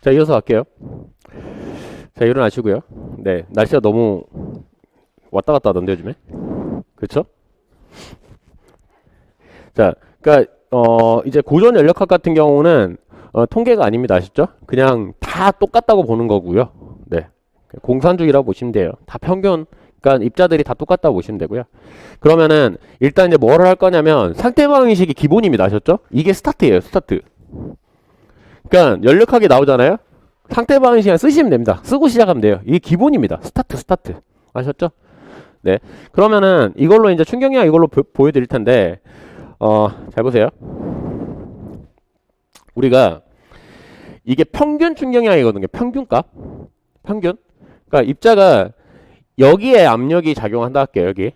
자, 이어서 갈게요. 자, 일어나시고요. 네, 날씨가 너무 왔다 갔다 하던데 요즘에. 그렇죠? 자, 그러니까 이제 고전 연력학 같은 경우는 통계가 아닙니다. 아시죠? 그냥 다 똑같다고 보는 거고요. 네. 공산주의라고 보시면 돼요. 다 평균, 그러니까 입자들이 다 똑같다고 보시면 되고요. 그러면은 일단 이제 뭐를 할 거냐면 상대방 의식이 기본입니다. 아셨죠? 이게 스타트예요. 스타트. 그러니까 연력학이 나오잖아요. 상대방 의식을 쓰시면 됩니다. 쓰고 시작하면 돼요. 이게 기본입니다. 스타트, 스타트. 아셨죠? 네. 그러면은 이걸로 이제 충격량 이걸로 보여드릴 텐데 잘 보세요. 우리가 이게 평균 충격량이거든요. 평균값. 평균. 그러니까 입자가 여기에 압력이 작용한다 할게요. 여기.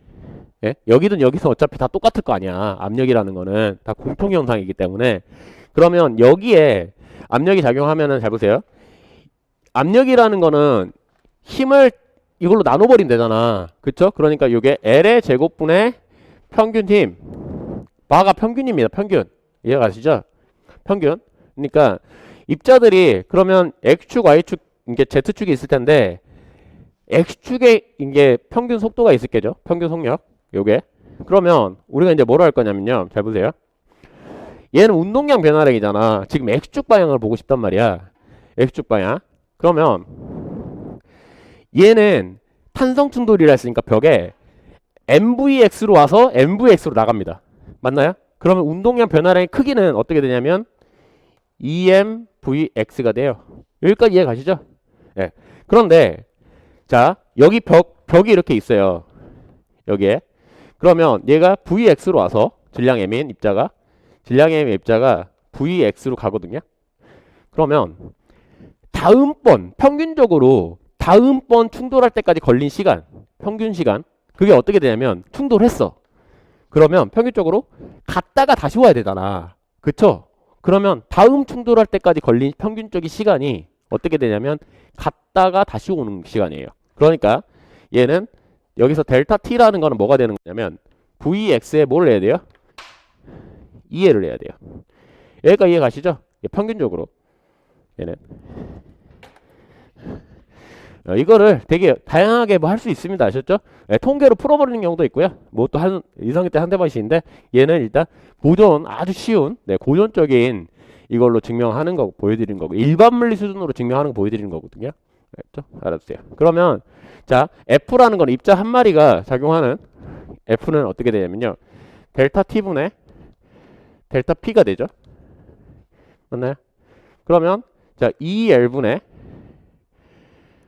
예? 여기든 여기서 어차피 다 똑같을 거 아니야. 압력이라는 거는 다 공통 현상이기 때문에. 그러면 여기에 압력이 작용하면은 잘 보세요. 압력이라는 거는 힘을 이걸로 나눠버리면 되잖아. 그쵸? 그러니까 이게 L의 제곱분의 평균 힘. 바가 평균입니다. 평균. 이해가시죠? 평균. 그러니까 입자들이 그러면 X축, Y축, 이게 Z축이 있을 텐데 X축에 이게 평균 속도가 있을 게죠. 평균 속력. 요게. 그러면 우리가 이제 뭐로 할 거냐면요. 잘 보세요. 얘는 운동량 변화량이잖아. 지금 X축 방향을 보고 싶단 말이야. X축 방향. 그러면 얘는 탄성 충돌이라 했으니까 벽에 MVX로 와서 MVX로 나갑니다. 맞나요? 그러면 운동량 변화량의 크기는 어떻게 되냐면 EMVX가 돼요. 여기까지 이해 가시죠? 네. 그런데 자 여기 벽이 이렇게 있어요. 여기에. 그러면 얘가 VX로 와서 질량 M인 입자가 VX로 가거든요. 그러면 다음번 평균적으로 다음번 충돌할 때까지 걸린 시간 평균 시간 그게 어떻게 되냐면 충돌했어. 그러면 평균적으로 갔다가 다시 와야 되잖아. 그쵸? 그러면 다음 충돌할 때까지 걸린 평균적인 시간이 어떻게 되냐면 갔다가 다시 오는 시간이에요. 그러니까 얘는 여기서 델타 t라는 거는 뭐가 되는 거냐면 Vx에 뭘 해야 돼요? 이해를 해야 돼요. 여기까지 이해 가시죠? 평균적으로 얘는 이거를 되게 다양하게 뭐 할 수 있습니다. 아셨죠? 네, 통계로 풀어버리는 경우도 있고요. 뭐 또 한 이상일 때 한 대만씩인데 얘는 일단 고전 아주 쉬운 고전적인 이걸로 증명하는 거 보여드리는 거고 일반 물리 수준으로 증명하는 거 보여드리는 거거든요. 알았죠? 알아두세요. 그러면 자 F라는 건 입자 한 마리가 작용하는 F는 어떻게 되냐면요. 델타 T분의 델타 P가 되죠. 맞나요? 그러면 자 2L분의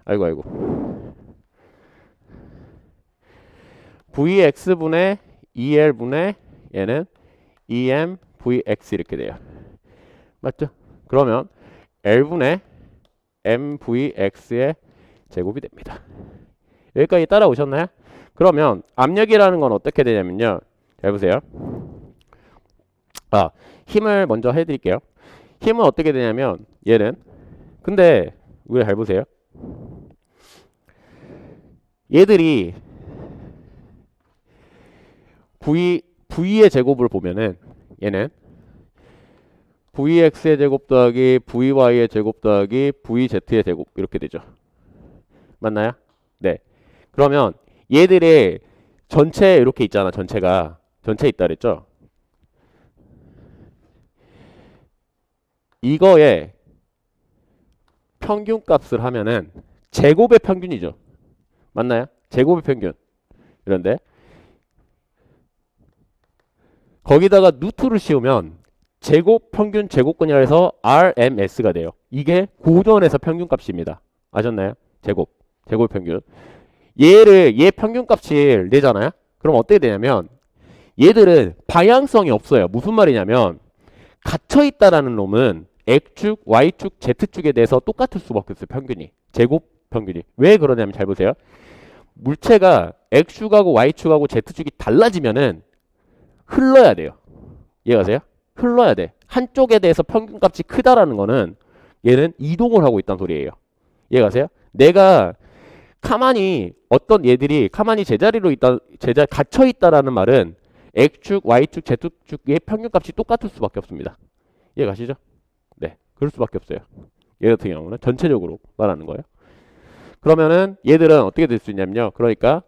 아이고 Vx분의 2L분의 얘는 EMVX 이렇게 돼요. 맞죠? 그러면 L분의 MVX의 제곱이 됩니다. 여기까지 따라오셨나요? 그러면 압력이라는 건 어떻게 되냐면요. 잘 보세요. 힘을 먼저 해드릴게요. 힘은 어떻게 되냐면 얘는 근데 우리 잘 보세요. 얘들이 V의 제곱을 보면은 얘는 Vx의 제곱 더하기 Vy의 제곱 더하기 Vz의 제곱 이렇게 되죠. 맞나요? 네. 그러면 얘들의 전체 이렇게 있잖아. 전체 있다 그랬죠. 이거의 평균값을 하면은 제곱의 평균이죠. 맞나요? 제곱의 평균. 이런데 거기다가 루트를 씌우면 제곱 평균 제곱근이라 해서 RMS가 돼요. 이게 고전에서 평균값입니다. 아셨나요? 제곱 평균. 얘 평균값을 내잖아요. 그럼 어떻게 되냐면 얘들은 방향성이 없어요. 무슨 말이냐면 갇혀 있다라는 놈은 X축, Y축, Z축에 대해서 똑같을 수밖에 없어요. 평균이. 제곱 평균이. 왜 그러냐면 잘 보세요. 물체가 X축하고 Y축하고 Z축이 달라지면은 흘러야 돼요. 이해가세요? 흘러야 돼. 한쪽에 대해서 평균값이 크다라는 거는 얘는 이동을 하고 있다는 소리예요. 이해가세요? 내가 가만히 어떤 얘들이 가만히 제자리로 있다, 갇혀 있다라는 말은 X축, Y축, Z축의 평균값이 똑같을 수밖에 없습니다. 이해가시죠? 네, 그럴 수밖에 없어요. 얘 같은 경우는 전체적으로 말하는 거예요. 그러면은 얘들은 어떻게 될 수 있냐면요. 그러니까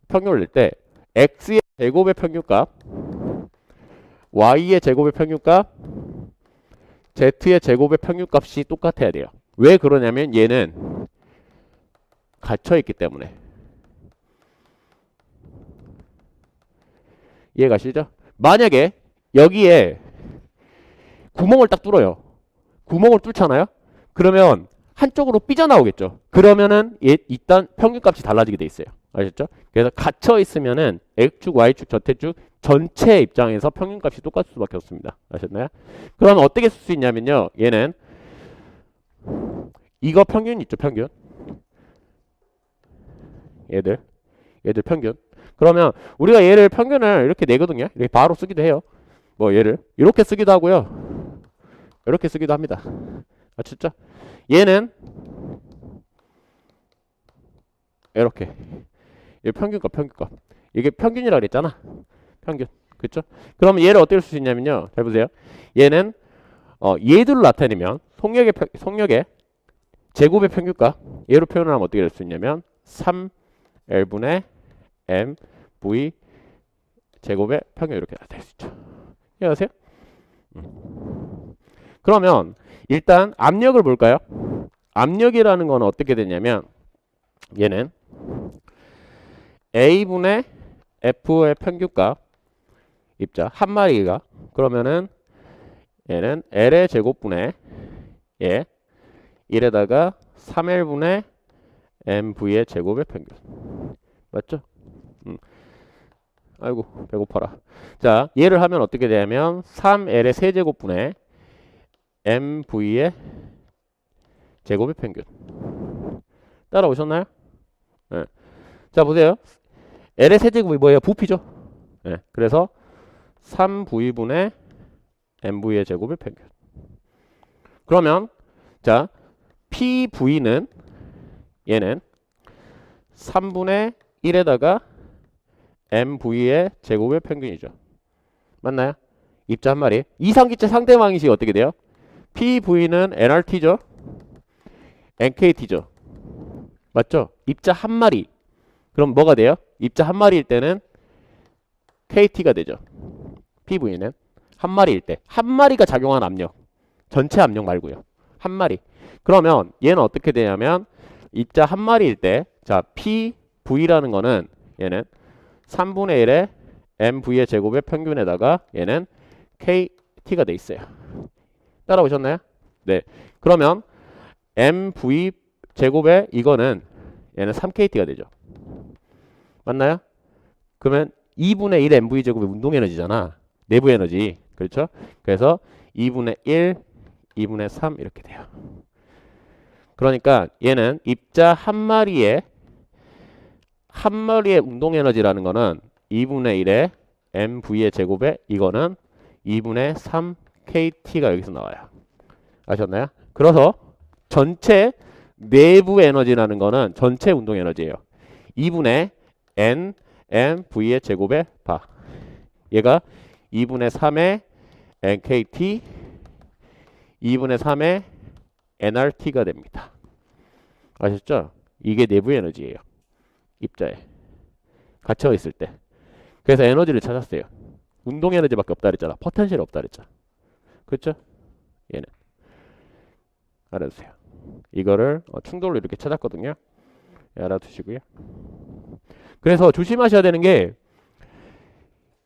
평균을 낼 때 x의 제곱의 평균값, y의 제곱의 평균값, z의 제곱의 평균값이 똑같아야 돼요. 왜 그러냐면 얘는 갇혀 있기 때문에. 이해가시죠? 만약에 여기에 구멍을 딱 뚫어요. 구멍을 뚫잖아요? 그러면 한쪽으로 삐져나오겠죠. 그러면은 일단 평균값이 달라지게 돼 있어요. 아셨죠? 그래서 갇혀 있으면은 X축, Y축, Z축 전체 입장에서 평균값이 똑같을 수밖에 없습니다. 아셨나요? 그럼 어떻게 쓸 수 있냐면요. 얘는 이거 평균 있죠, 평균. 얘들 평균. 그러면 우리가 얘를 평균을 이렇게 내거든요. 이렇게 바로 쓰기도 해요. 뭐 얘를 이렇게 쓰기도 하고요. 이렇게 쓰기도 합니다. 아셨죠? 얘는 이렇게 평균값 이게 평균이라 그랬잖아. 평균. 그쵸? 그러면 얘를 어떻게 쓸 수 있냐면요. 잘 보세요. 얘는 얘들로 나타내면 속력의 제곱의 평균값 얘로 표현을 하면 어떻게 될 수 있냐면 3L분의 MV 제곱의 평균 이렇게 나타낼 수 있죠. 이해하세요? 그러면 일단 압력을 볼까요? 압력이라는 건 어떻게 되냐면 얘는 A분의 F의 평균값 입자 한 마리가 그러면은 얘는 L의 제곱분의 1에다가 3L분의 MV의 제곱의 평균 맞죠? 아이고 배고파라. 자 얘를 하면 어떻게 되냐면 3L의 세제곱분의 MV의 제곱의 평균 따라오셨나요? 네. 자 보세요. L의 세제곱이 뭐예요? 부피죠. 네. 그래서 3V분의 MV의 제곱의 평균. 그러면 자 PV는 얘는 3분의 1에다가 MV의 제곱의 평균이죠. 맞나요? 입자 한 마리. 이상기체 상대방이식 어떻게 돼요? PV는 NRT죠. NKT죠. 맞죠? 입자 한 마리. 그럼 뭐가 돼요? 입자 한 마리일 때는 KT가 되죠. PV는 한 마리일 때. 한 마리가 작용한 압력. 전체 압력 말고요. 한 마리. 그러면 얘는 어떻게 되냐면 입자 한 마리일 때 자 PV라는 거는 얘는 3분의 1의 MV의 제곱의 평균에다가 얘는 KT가 돼 있어요. 따라오셨나요? 네. 그러면 MV 제곱의 이거는 얘는 3KT가 되죠. 맞나요? 그러면 2분의 1 MV 제곱의 운동 에너지잖아. 내부 에너지. 그렇죠? 그래서 2분의 1, 2분의 3 이렇게 돼요. 그러니까 얘는 입자 한 마리의 운동 에너지라는 거는 2분의 1의 MV의 제곱에 이거는 2분의 3KT가 여기서 나와요. 아셨나요? 그래서 전체 내부 에너지라는 거는 전체 운동 에너지예요. 2분의 N, M, V의 제곱에 바. 얘가 2분의 3의 NKT, 2분의 3의 NRT가 됩니다. 아셨죠? 이게 내부 에너지예요. 입자에 갇혀 있을 때. 그래서 에너지를 찾았어요. 운동 에너지밖에 없다 그랬잖아. 포텐셜이 없다 그랬잖아. 그렇죠? 얘는 알아두세요. 이거를 충돌로 이렇게 찾았거든요. 알아두시고요. 그래서 조심하셔야 되는 게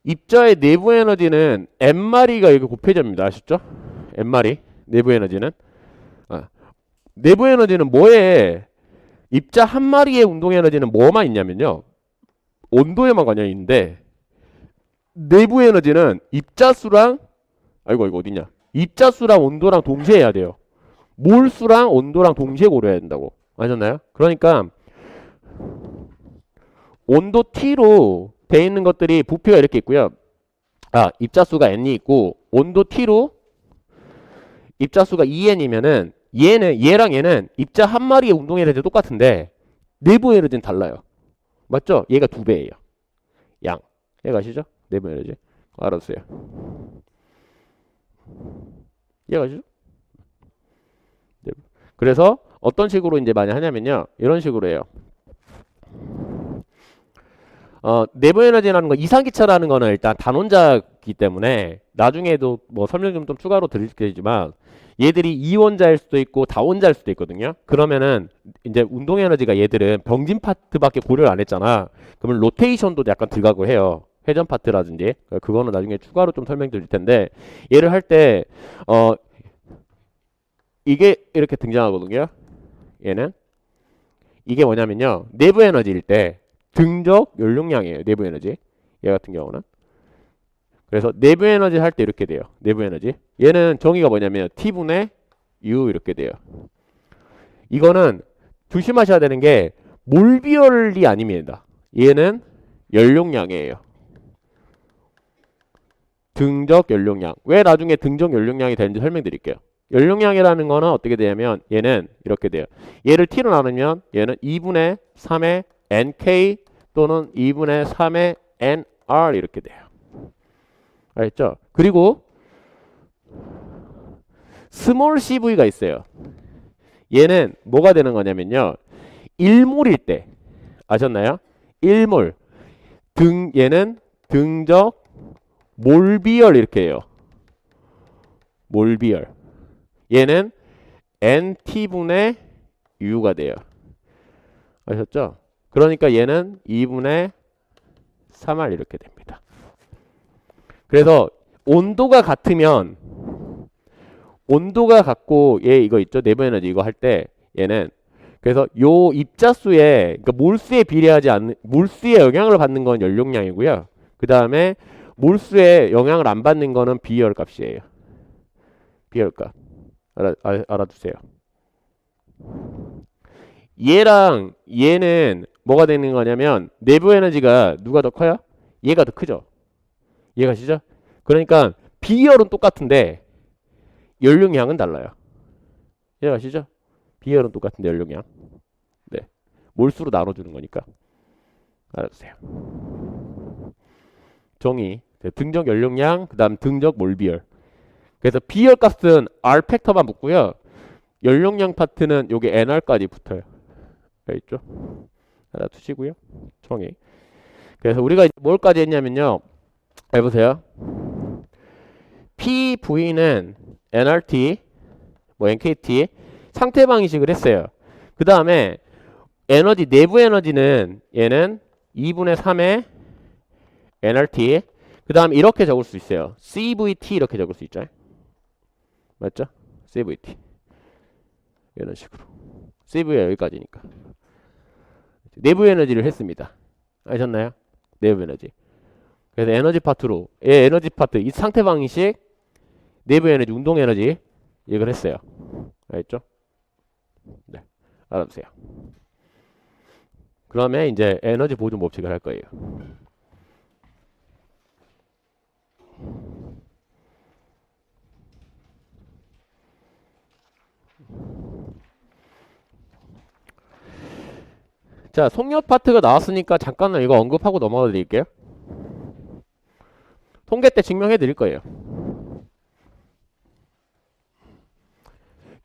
입자의 내부 에너지는 N마리가 이렇게 곱해집니다. 아셨죠? N마리 내부 에너지는 내부 에너지는 뭐에 입자 한 마리의 운동 에너지는 뭐만 있냐면요. 온도에만 관련이 있는데 내부 에너지는 입자수랑 이거 어디냐? 입자수랑 온도랑 동시에 해야 돼요. 몰수랑 온도랑 동시에 고려해야 된다고. 아셨나요? 그러니까 온도 T로 돼 있는 것들이 부피가 이렇게 있고요. 입자수가 N이 있고 온도 T로 입자수가 2N이면은 얘랑 얘는 입자 한 마리의 운동 에너지 똑같은데 내부 에너지는 달라요. 맞죠? 얘가 2배예요. 양. 얘가 아시죠? 내부 에너지. 알아두세요. 얘가 아시죠? 그래서 어떤 식으로 이제 많이 하냐면요. 이런 식으로 해요. 내부 에너지라는 거, 이상기차라는 거는 일단 단원자이기 때문에 나중에도 뭐 설명 좀 추가로 드리겠지만 얘들이 이원자일 수도 있고 다원자일 수도 있거든요. 그러면은 이제 운동 에너지가 얘들은 병진 파트밖에 고려를 안 했잖아. 그러면 로테이션도 약간 들어가고 해요. 회전 파트라든지. 그거는 나중에 추가로 좀 설명드릴 텐데 얘를 할 때 이게 이렇게 등장하거든요. 얘는 이게 뭐냐면요. 내부 에너지일 때 등적 연용량이에요. 내부 에너지. 얘 같은 경우는. 그래서 내부 에너지 할 때 이렇게 돼요. 내부 에너지. 얘는 정의가 뭐냐면 T분의 U 이렇게 돼요. 이거는 조심하셔야 되는 게 몰비얼이 아닙니다. 얘는 연용량이에요. 등적 연용량. 왜 나중에 등적 연용량이 되는지 설명드릴게요. 연용량이라는 거는 어떻게 되냐면 얘는 이렇게 돼요. 얘를 T로 나누면 얘는 2분의 3의 NK 또는 2분의 3의 NR 이렇게 돼요. 알겠죠? 그리고 스몰 CV가 있어요. 얘는 뭐가 되는 거냐면요. 1몰일 때 아셨나요? 1몰 얘는 등적 몰비열 이렇게 해요. 몰비열. 얘는 NT분의 U가 돼요. 아셨죠? 그러니까 얘는 2분의 3R 이렇게 됩니다. 그래서 온도가 같으면 온도가 같고 얘 이거 있죠? 내부 에너지 이거 할 때 얘는 그래서 요 입자수에 그러니까 몰수에 비례하지 않는 몰수에 영향을 받는 건 연용량이고요. 그 다음에 몰수에 영향을 안 받는 거는 비열 값이에요. 비열 값. 알아두세요. 얘랑 얘는 뭐가 되는 거냐면 내부 에너지가 누가 더 커요? 얘가 더 크죠. 이해가시죠? 그러니까 비열은 똑같은데 연료량은 달라요. 이해가시죠? 비열은 똑같은데 연료량. 네. 몰수로 나눠주는 거니까. 알아두세요. 정의. 등적 연료량, 그 다음 등적 몰비열. 그래서 비열 값은 R 팩터만 붙고요. 연료량 파트는 요게 NR까지 붙어요. 알겠죠? 알아두시고요. 정의. 그래서 우리가 뭘까지 했냐면요. 해보세요. PV는 nRT, 뭐 NKT 상태 방식을 했어요. 그 다음에 에너지 내부 에너지는 얘는 2분의 3의 nRT. 그 다음 이렇게 적을 수 있어요. CVT 이렇게 적을 수 있죠. 맞죠? CVT 이런 식으로. CV가 여기까지니까. 내부 에너지를 했습니다. 아셨나요? 내부 에너지. 그래서 에너지 파트로 에너지 파트 이 상태 방식 내부 에너지 운동 에너지 이걸 했어요. 알겠죠? 네, 알아두세요. 그러면 이제 에너지 보존 법칙을 할 거예요. 자, 속력 파트가 나왔으니까 잠깐만 이거 언급하고 넘어가 드릴게요. 통계 때 증명해 드릴 거예요.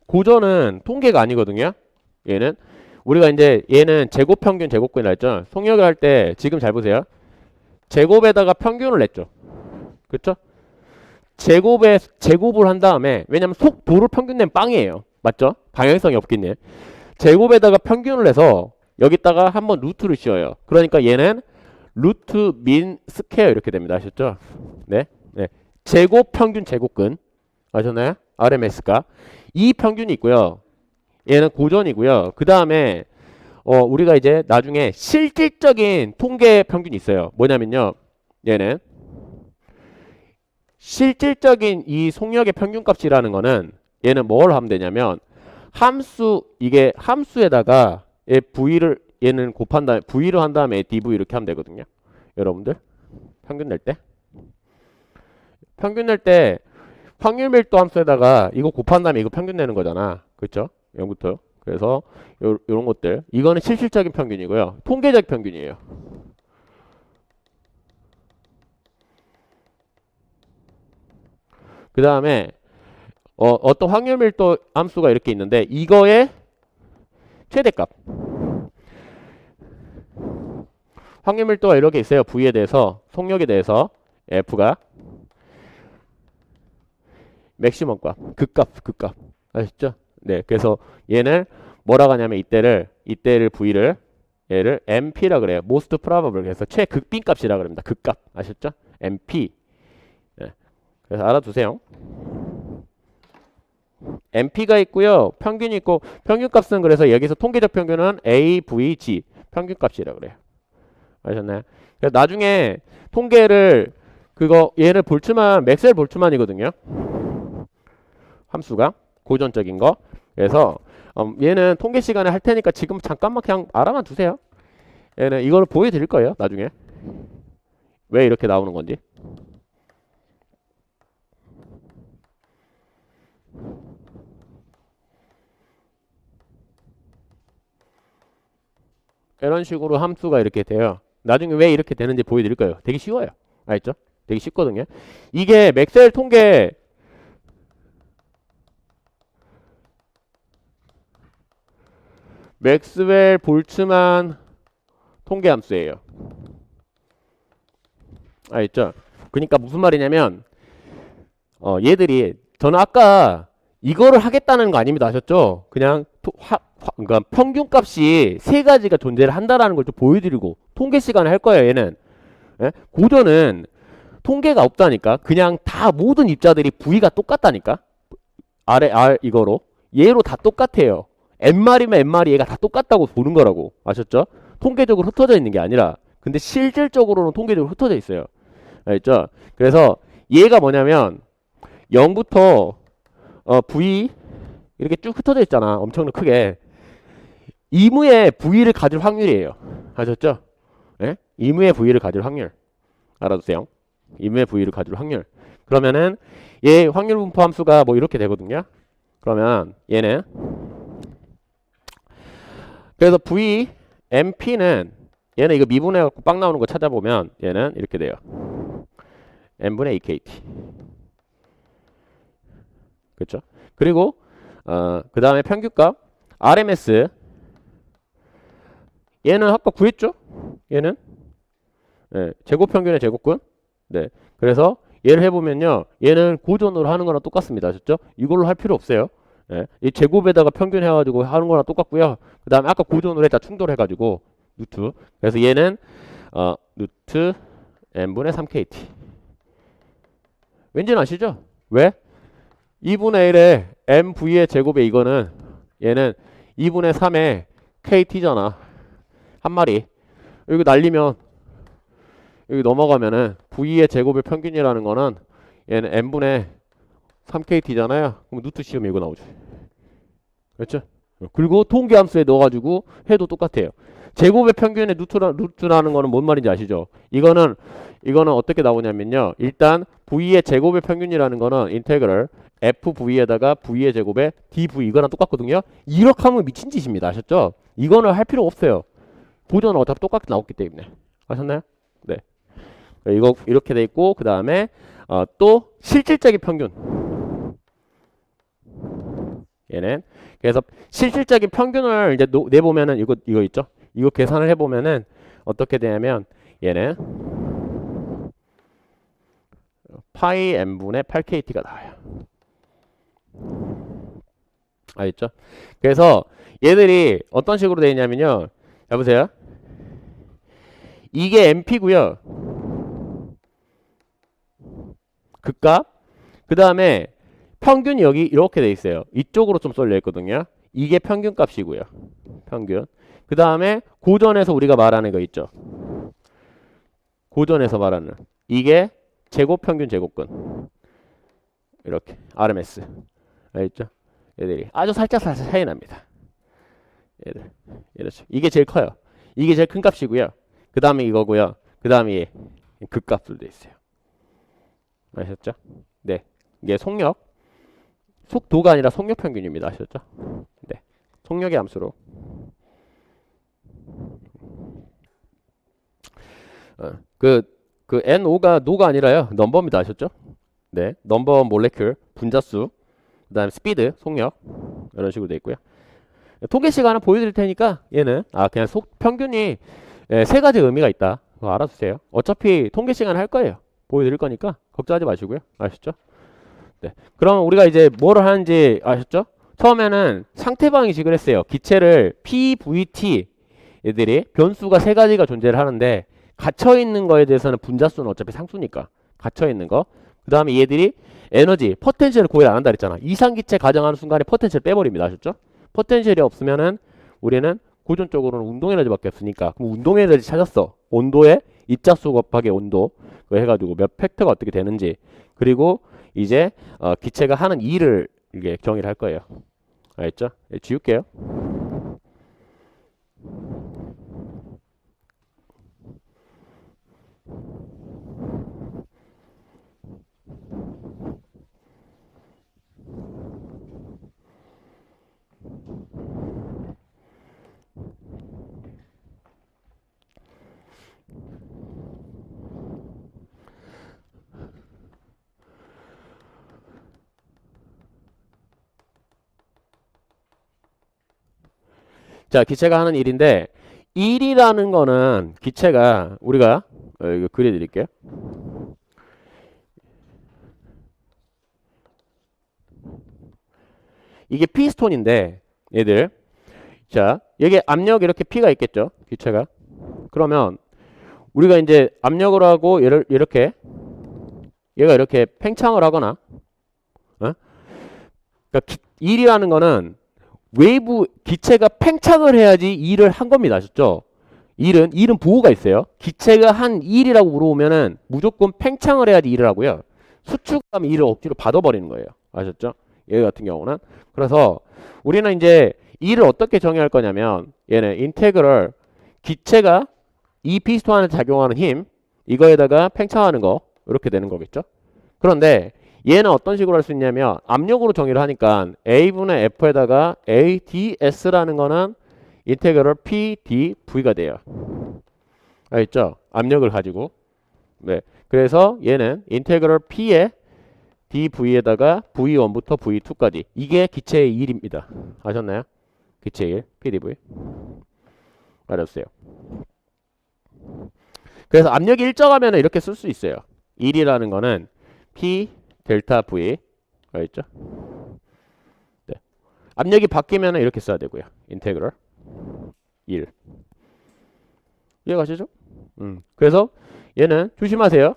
고전은 통계가 아니거든요. 얘는 우리가 이제 얘는 제곱 평균 제곱근이라 했죠. 속력을 할 때 지금 잘 보세요. 제곱에다가 평균을 냈죠. 그렇죠? 제곱을 한 다음에 왜냐면 속도를 평균 내면 빵이에요. 맞죠? 방향성이 없겠네. 제곱에다가 평균을 내서 여기다가 한번 루트를 씌워요. 그러니까 얘는 루트 민 스퀘어 이렇게 됩니다. 아셨죠? 네. 네. 제곱 평균 제곱근. 아셨나요? RMS가. 이 평균이 있고요. 얘는 고전이고요. 그 다음에 우리가 이제 나중에 실질적인 통계 평균이 있어요. 뭐냐면요. 얘는 실질적인 이 속력의 평균값이라는 거는 얘는 뭘 하면 되냐면 이게 함수에다가 V를 얘는 곱한 다음에 V를 한 다음에 dV 이렇게 하면 되거든요. 여러분들 평균 낼 때 확률 밀도 함수에다가 이거 곱한 다음에 이거 평균 내는 거잖아. 그렇죠? 0부터. 그래서 요런 것들 이거는 실질적인 평균이고요. 통계적 평균이에요. 그 다음에 어떤 확률 밀도 함수가 이렇게 있는데 이거의 최대값. 확률 밀도가 이렇게 있어요. V에 대해서, 속력에 대해서 F가 맥시멈값, 극값. 아시죠? 네, 그래서 얘는 뭐라고 하냐면 이때를 V를 얘를 MP라 그래요. Most probable. 그래서 최극빈값이라 그럽니다. 극값. 아셨죠? MP. 네. 그래서 알아두세요. MP가 있고요. 평균이 있고 평균값은 그래서 여기서 통계적 평균은 AVG 평균값이라 그래요. 아셨나요? 그래서 나중에 통계를 얘를 볼츠만 맥스웰 볼츠만이거든요. 함수가 고전적인 거. 그래서 얘는 통계 시간에 할 테니까 지금 잠깐만 그냥 알아만 두세요. 얘는 이걸 보여드릴 거예요. 나중에 왜 이렇게 나오는 건지. 이런 식으로 함수가 이렇게 돼요. 나중에 왜 이렇게 되는지 보여드릴 거예요. 되게 쉬워요. 알죠? 되게 쉽거든요. 이게 맥스웰 통계 맥스웰 볼츠만 통계 함수예요. 알죠? 그러니까 무슨 말이냐면 얘들이 저는 아까 이거를 하겠다는 거 아닙니다. 아셨죠? 그냥 그러니까 평균값이 세 가지가 존재를 한다라는 걸 좀 보여드리고 통계 시간에 할 거예요. 얘는 예? 고전은 통계가 없다니까. 그냥 다 모든 입자들이 V가 똑같다니까. R 이거로 얘로 다 똑같아요. N마리면 N마리 얘가 다 똑같다고 보는 거라고. 아셨죠? 통계적으로 흩어져 있는 게 아니라. 근데 실질적으로는 통계적으로 흩어져 있어요. 알죠? 그래서 얘가 뭐냐면 0부터 V 이렇게 쭉 흩어져 있잖아. 엄청 크게. 이무의 V를 가질 확률이에요. 아셨죠? 예? 이무의 V를 가질 확률. 알아두세요. 이무의 V를 가질 확률. 그러면은 얘 확률 분포 함수가 뭐 이렇게 되거든요. 그러면 얘는 그래서 V MP는 얘는 이거 미분해 갖고 빵 나오는 거 찾아보면 얘는 이렇게 돼요. n분의 2KT. 그렇죠? 그리고 그 다음에 평균값 RMS. 얘는 아까 구했죠? 얘는 네, 제곱평균의 제곱근. 네. 그래서 얘를 해보면요. 얘는 고전으로 하는 거랑 똑같습니다. 아셨죠? 이걸로 할 필요 없어요. 네. 이 제곱에다가 평균 해가지고 하는 거랑 똑같고요. 그 다음에 아까 고전으로 했다 충돌해가지고 루트. 그래서 얘는 루트 n분의 3KT. 왠지는 아시죠? 왜? 2분의 1에 mv의 제곱에 이거는 얘는 2분의 3에 kt잖아. 한 마리. 여기 날리면 여기 넘어가면은 v의 제곱의 평균이라는 거는 얘는 n분의 3kt잖아요. 그럼 루트 씌우면 이거 나오죠. 그렇죠? 그리고 통계함수에 넣어가지고 해도 똑같아요. 제곱의 평균의 루트라는 거는 뭔 말인지 아시죠? 이거는 어떻게 나오냐면요. 일단 v의 제곱의 평균이라는 거는 인테그럴 fv에다가 v의 제곱에 dv 이거랑 똑같거든요. 이렇게 하면 미친 짓입니다. 아셨죠? 이거는 할 필요 없어요. 보존은 어차피 똑같게 나왔기 때문에. 아셨나요? 네. 이거 이렇게 돼 있고 그 다음에 또 실질적인 평균. 얘는 그래서 실질적인 평균을 이제 내보면은 이거 있죠? 이거 계산을 해보면은 어떻게 되냐면 얘는 파이 n분의 8kt가 나와요. 알겠죠? 그래서 얘들이 어떤 식으로 되어 있냐면요. 여보세요? 이게 MP고요. 극값. 그 다음에 평균이 여기 이렇게 돼 있어요. 이쪽으로 좀 쏠려 있거든요. 이게 평균값이고요. 평균. 그 다음에 고전에서 우리가 말하는 거 있죠. 고전에서 말하는 이게 제곱평균 제곱근. 이렇게 RMS. 알겠죠? 얘들이 아주 살짝 차이 납니다. 얘들 이렇죠. 이게 제일 커요. 이게 제일 큰 값이고요. 그 다음에 이거고요. 그 다음에 극값으로 돼 있어요. 아셨죠? 네, 이게 속도가 아니라 속력 평균입니다. 아셨죠? 네, 속력의 함수로. 그 NO가 노가 아니라요. 넘버입니다. 아셨죠? 네, 넘버 몰레큘 분자수. 그 다음에 스피드, 속력 이런 식으로 돼 있고요. 통계 시간은 보여드릴 테니까 얘는 그냥 평균이 세 가지 의미가 있다. 그거 알아두세요. 어차피 통계 시간 할 거예요. 보여드릴 거니까 걱정하지 마시고요. 아셨죠? 네. 그럼 우리가 이제 뭐를 하는지 아셨죠? 처음에는 상태방정식을 했어요. 기체를 PVT 얘들이 변수가 세 가지가 존재를 하는데 갇혀 있는 거에 대해서는 분자수는 어차피 상수니까 갇혀 있는 거. 그 다음에 얘들이 에너지, 포텐셜을 고려 안 한다 그랬잖아. 이상기체 가정하는 순간에 포텐셜 빼버립니다. 아셨죠? 포텐셜이 없으면은 우리는 고전적으로는 운동에너지밖에 없으니까 그럼 운동에너지 찾았어. 온도에 입자수 곱하기 온도 그거 해가지고 몇 팩터가 어떻게 되는지 그리고 이제 기체가 하는 일을 이게 정의를 할 거예요. 알겠죠? 지울게요. 자, 기체가 하는 일인데 일이라는 거는 기체가 우리가 이거 그려드릴게요. 이게 피스톤인데 얘들 자 여기 압력 이렇게 P가 있겠죠. 기체가 그러면 우리가 이제 압력을 하고 얘를 이렇게 얘가 이렇게 팽창을 하거나 그러니까 일이라는 거는 외부 기체가 팽창을 해야지 일을 한 겁니다. 아셨죠? 일은 보호가 있어요. 기체가 한 일이라고 물어보면은 무조건 팽창을 해야지 일을 하고요. 수축하면 일을 억지로 받아버리는 거예요. 아셨죠? 얘 같은 경우는 그래서 우리는 이제 일을 어떻게 정의할 거냐면 얘는 인테그럴 기체가 이 피스톤에 작용하는 힘 이거에다가 팽창하는 거 이렇게 되는 거겠죠? 그런데 얘는 어떤 식으로 할 수 있냐면 압력으로 정의를 하니까 A분의 F에다가 ADS라는 거는 인테그럴 PdV가 돼요. 알겠죠? 압력을 가지고. 네. 그래서 얘는 인테그럴 P에 dV에다가 V1부터 V2까지 이게 기체의 일입니다. 아셨나요? 기체의 일, PDV. 알았어요. 그래서 압력이 일정하면 이렇게 쓸 수 있어요. 일이라는 거는 P 델타 V 알겠죠? 네. 압력이 바뀌면 이렇게 써야 되고요. 인테그럴 1 이해가시죠? 그래서 얘는 조심하세요.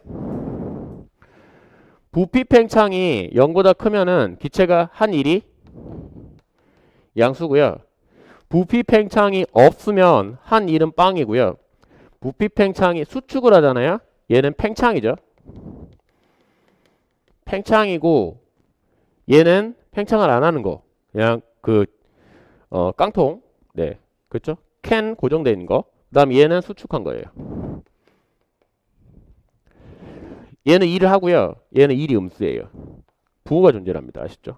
부피 팽창이 0보다 크면은 기체가 한 일이 양수고요. 부피 팽창이 없으면 한 일은 빵이고요. 부피 팽창이 수축을 하잖아요. 얘는 팽창이죠. 팽창이고 얘는 팽창을 안 하는 거. 그냥 그 깡통. 네. 그렇죠? 캔 고정되어 있는 거. 그다음 얘는 수축한 거예요. 얘는 일을 하고요. 얘는 일이 음수예요. 부호가 존재합니다. 아시죠?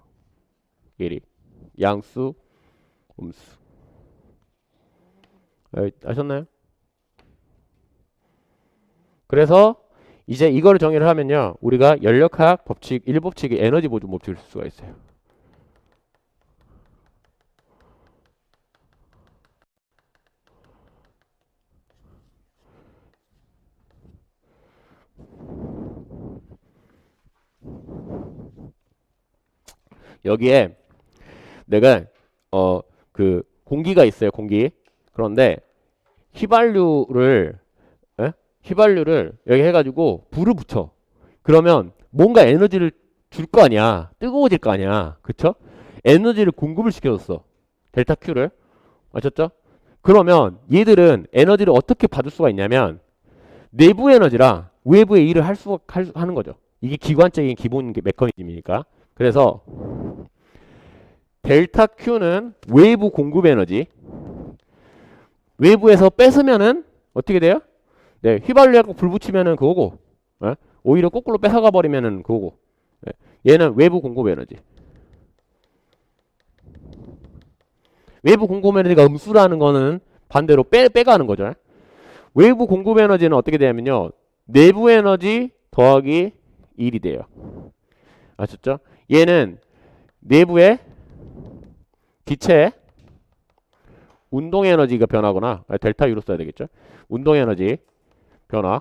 일이 양수, 음수. 아셨나요? 그래서 이제 이거를 정의를 하면요. 우리가 연력학 법칙 1법칙의 에너지 보존 법칙을 쓸 수가 있어요. 여기에 내가 그 공기가 있어요. 공기. 그런데 휘발유를 여기 해가지고 불을 붙여. 그러면 뭔가 에너지를 줄 거 아니야. 뜨거워질 거 아니야. 그쵸? 에너지를 공급을 시켜줬어. 델타 Q를. 아셨죠? 그러면 얘들은 에너지를 어떻게 받을 수가 있냐면 내부 에너지랑 외부의 일을 하는 거죠. 이게 기관적인 기본 메커니즘이니까. 그래서 델타 Q는 외부 공급 에너지. 외부에서 뺏으면은 어떻게 돼요? 네, 휘발유하고 불 붙이면은 그거고, 오히려 거꾸로 뺏어가 버리면은 그거고. 네, 얘는 외부 공급 에너지. 외부 공급 에너지가 음수라는 거는 반대로 빼가는 거죠. 외부 공급 에너지는 어떻게 되냐면요. 내부 에너지 더하기 1이 돼요. 아셨죠? 얘는 내부의 기체의 운동 에너지가 변하거나 델타 U로 써야 되겠죠. 운동 에너지 변화.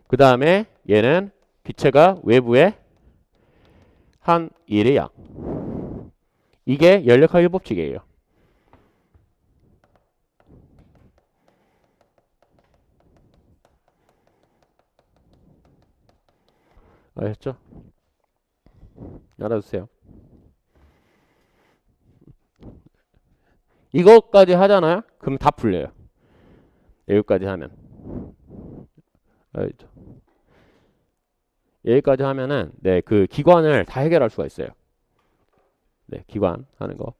그 다음에 얘는 기체가 외부의 한 일의 양. 이게 연력학의 법칙이에요. 아셨죠? 알아두세요. 이것까지 하잖아요? 그럼 다 풀려요. 여기까지 하면. 알겠죠? 여기까지 하면은, 네, 그 기관을 다 해결할 수가 있어요. 네, 기관 하는 거.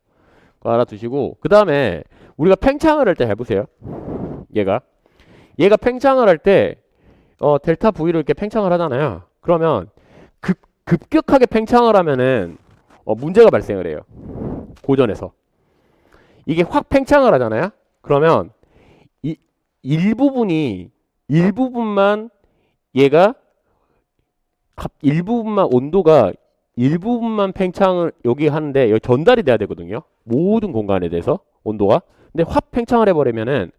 그거 알아두시고, 그 다음에 우리가 팽창을 할 때 해보세요. 얘가 팽창을 할 때, 델타 V를 이렇게 팽창을 하잖아요. 그러면 급격하게 팽창을 하면은, 문제가 발생을 해요. 고전에서. 이게 확 팽창을 하잖아요. 그러면 일부분만 얘가 일부분만 온도가 일부분만 팽창을 여기 하는데 여기 전달이 돼야 되거든요. 모든 공간에 대해서 온도가. 근데 확 팽창을 해버리면은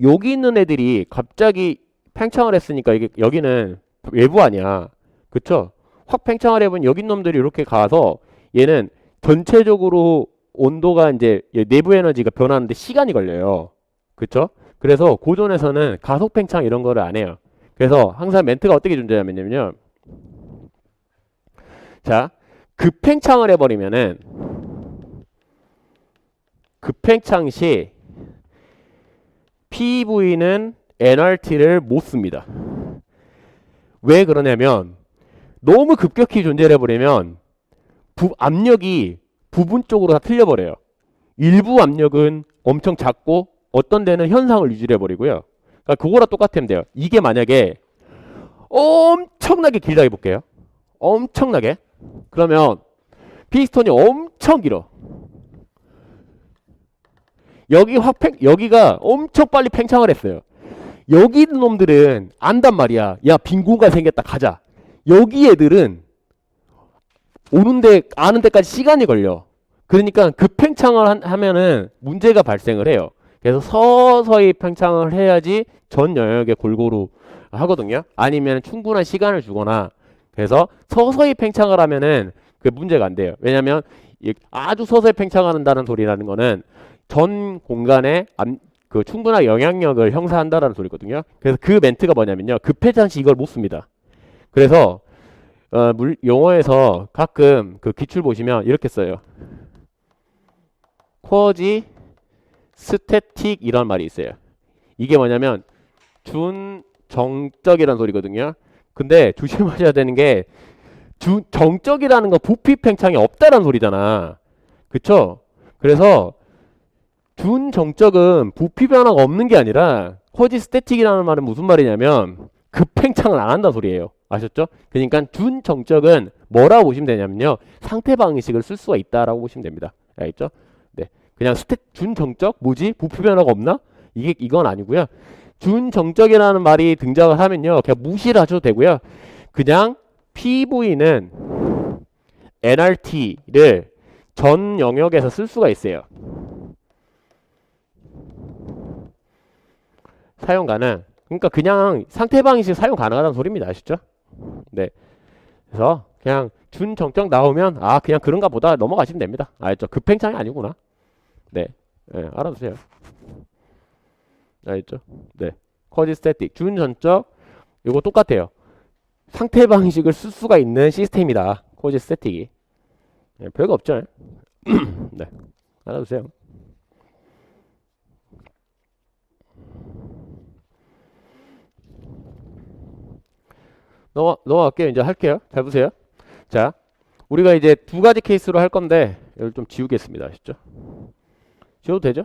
여기 있는 애들이 갑자기 팽창을 했으니까 이게 여기는 외부 아니야. 그쵸? 확 팽창을 해보면 여기 놈들이 이렇게 가서 얘는 전체적으로 온도가 이제 내부 에너지가 변하는데 시간이 걸려요. 그쵸? 그래서 고전에서는 가속 팽창 이런 거를 안 해요. 그래서 항상 멘트가 어떻게 존재하냐면요. 자, 급팽창을 해버리면은 급팽창 시 PV는 NRT를 못 씁니다. 왜 그러냐면 너무 급격히 존재를 해버리면 압력이 부분적으로 다 틀려버려요. 일부 압력은 엄청 작고 어떤 데는 현상을 유지를 해버리고요. 그러니까 그거랑 똑같으면 돼요. 이게 만약에 엄청나게 길다 해볼게요. 엄청나게. 그러면 피스톤이 엄청 길어. 여기가 엄청 빨리 팽창을 했어요. 여기 있는 놈들은 안단 말이야. 야, 빈 공간 생겼다. 가자. 여기 애들은 아는 데까지 시간이 걸려. 그러니까 급팽창을 하면은 문제가 발생을 해요. 그래서 서서히 팽창을 해야지 전 영역에 골고루 하거든요. 아니면 충분한 시간을 주거나. 그래서 서서히 팽창을 하면은 그 문제가 안 돼요. 왜냐면 아주 서서히 팽창한다는 소리라는 거는 전 공간에 그 충분한 영향력을 형사한다라는 소리거든요. 그래서 그 멘트가 뭐냐면요. 급팽창 시 이걸 못 씁니다. 그래서 용어에서 가끔 그 기출 보시면 이렇게 써요. 쿼지 스태틱 이런 말이 있어요. 이게 뭐냐면 준정적이라는 소리거든요. 근데 조심하셔야 되는 게 정적이라는 거 부피 팽창이 없다라는 소리잖아. 그쵸? 그래서 준정적은 부피 변화가 없는 게 아니라 쿼지 스태틱이라는 말은 무슨 말이냐면 급팽창을 안 한다는 소리예요. 아셨죠? 그러니까 준정적은 뭐라고 보시면 되냐면요. 상태 방식을 쓸 수가 있다라고 보시면 됩니다. 알겠죠? 네. 그냥 준정적? 뭐지? 부피 변화가 없나? 이건 아니고요. 준정적이라는 말이 등장을 하면요. 그냥 무시를 하셔도 되고요. 그냥 PV는 NRT를 전 영역에서 쓸 수가 있어요. 사용 가능. 그러니까 그냥 상태 방식 사용 가능하다는 소리입니다. 아시죠? 네. 그래서 그냥 준정적 나오면 그냥 그런가 보다 넘어가시면 됩니다. 알죠? 급팽창이 아니구나. 네. 네, 알아두세요. 알죠? 네. 쿼지 스태틱 준정적 이거 똑같아요. 상태 방식을 쓸 수가 있는 시스템이다. 쿼지 스태틱이. 네, 별거 없죠? 네. 알아두세요. 넘어갈게요. 이제 할게요. 잘 보세요. 자, 우리가 이제 두 가지 케이스로 할 건데 이걸 좀 지우겠습니다. 아시죠? 지워도 되죠?